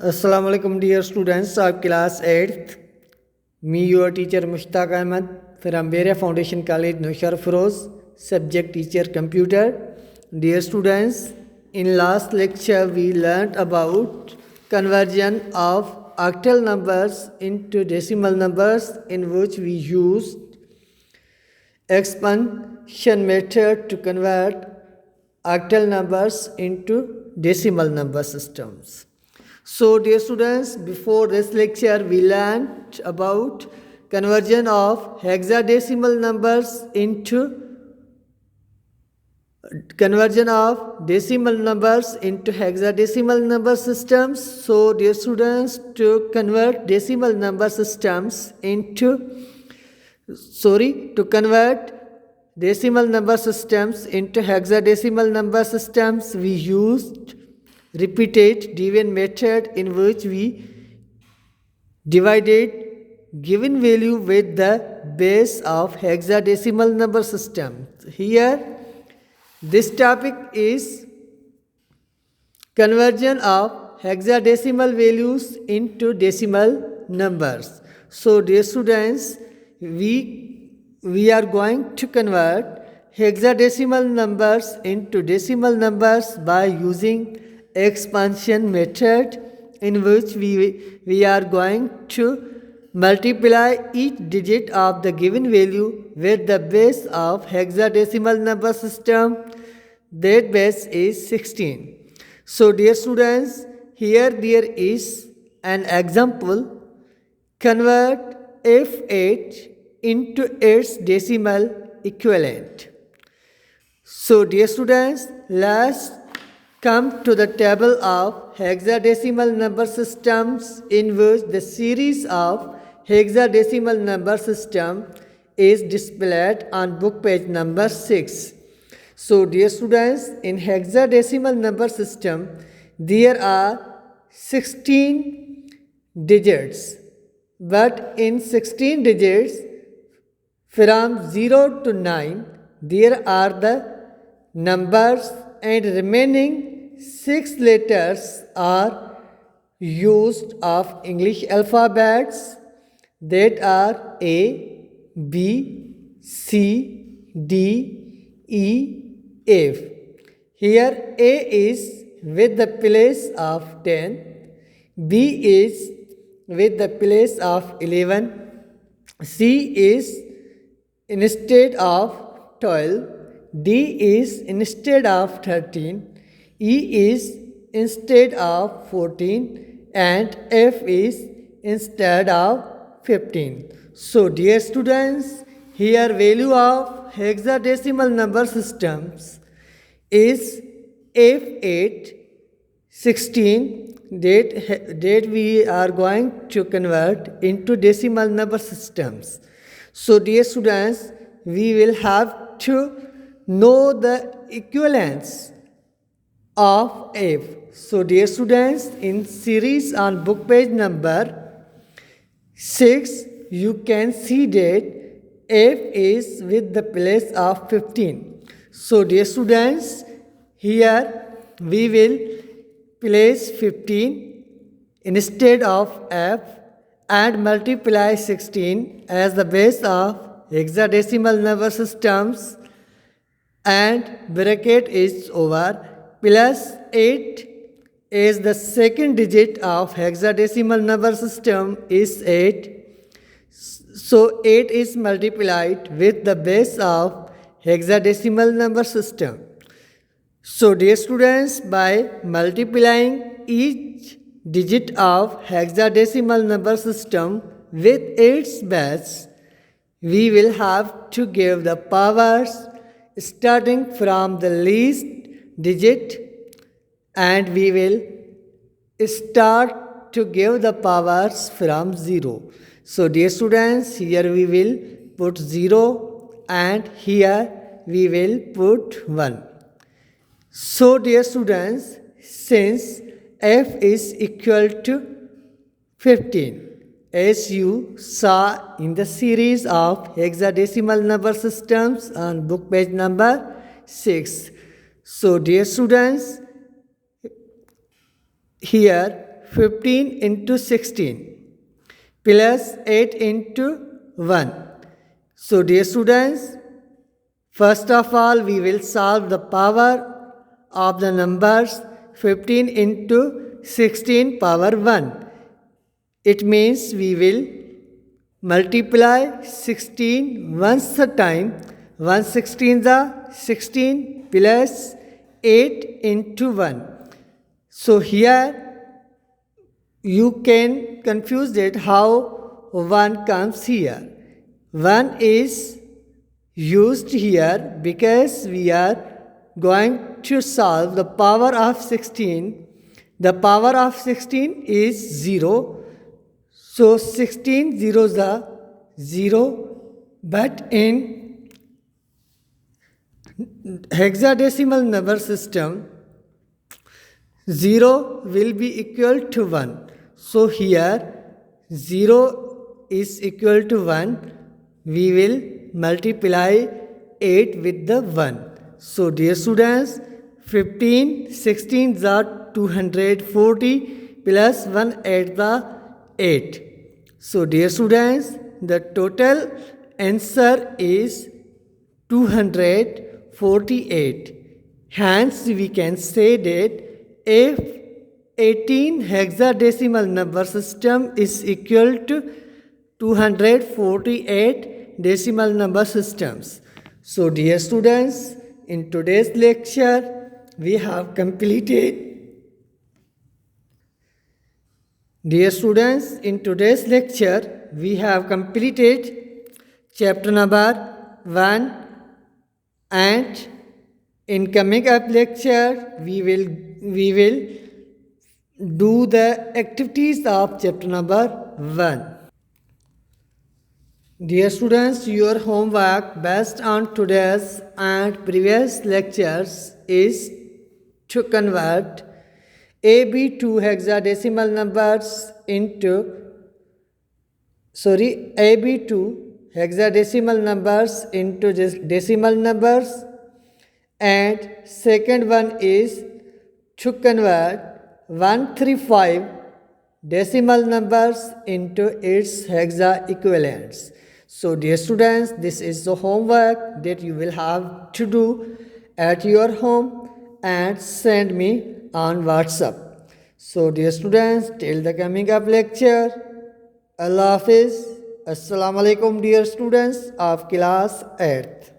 Assalamu alaikum dear students of class 8th. Me your teacher Mushtaq Ahmed from Beria Foundation College Nushar Feroz, subject teacher computer. Dear students, in last lecture we learnt about conversion of octal numbers into decimal numbers, in which we used expansion method to convert octal numbers into decimal number systems. So dear students, before this lecture we learned about conversion of hexadecimal numbers into hexadecimal number systems. So dear students, to convert decimal number systems into hexadecimal number systems, we used repeated division method, in which we divided given value with the base of hexadecimal number system. Here this topic is conversion of hexadecimal values into decimal numbers. So dear students, we are going to convert hexadecimal numbers into decimal numbers by using expansion method, in which we are going to multiply each digit of the given value with the base of hexadecimal number system. That base is 16. So dear students, here there is an example. Convert F8 into its decimal equivalent. So dear students, let's come to the table of hexadecimal number systems, in which the series of hexadecimal number system is displayed on book page number 6. So dear students, in hexadecimal number system there are 16 digits, but in 16 digits from 0 to 9 there are the numbers, and remaining 6 letters are used of English alphabets, that are A, B, C, D, E, F. Here A is with the place of 10, B is with the place of 11, C is instead of 12, D is instead of 13, E is instead of 14, and F is instead of 15. So dear students, here value of hexadecimal number systems is F8 16, that we are going to convert into decimal number systems. So dear students, we will have to know the equivalence of F. So dear students, in series on book page number 6, you can see that F is with the place of 15. So dear students, here we will place 15 instead of F and multiply 16 as the base of hexadecimal number systems, and bracket is over, plus 8 is the second digit of hexadecimal number system is 8. So 8 is multiplied with the base of hexadecimal number system. So dear students, by multiplying each digit of hexadecimal number system with its base, we will have to give the powers starting from the least digit, and we will start to give the powers from 0. So dear students, here we will put 0 and here we will put 1. So dear students, since F is equal to 15, as you saw in the series of hexadecimal number systems on book page number 6. So dear students, here 15 into 16 plus 8 into 1. So dear students, first of all we will solve the power of the numbers 15 into 16 power 1. It means we will multiply 16 once a time. 1 16 the 16 plus 8 into 1. So here you can confuse it how 1 comes here. 1 is used here because we are going to solve the power of 16. The power of 16 is 0. So 16 zeros are 0, but in hexadecimal number system 0 will be equal to 1. So here 0 is equal to 1. We will multiply 8 with the 1. So dear students, 15 16 are 240 plus 1 8 the 8. So dear students, the total answer is 248. Hence we can say that if 18 hexadecimal number system is equal to 248 decimal number systems. So dear students, in today's lecture we have completed Dear students, in today's lecture, we have completed chapter number 1, and in coming up lecture, we will do the activities of chapter number 1. Dear students, your homework based on today's and previous lectures is to convert AB2 hexadecimal numbers into AB2 hexadecimal numbers into decimal numbers, and second one is to convert 135 decimal numbers into its hexa equivalents. So dear students, this is the homework that you will have to do at your home and send me on WhatsApp. So dear students, till the coming up lecture, Allah Hafiz. Assalamu alaikum dear students of class 8th.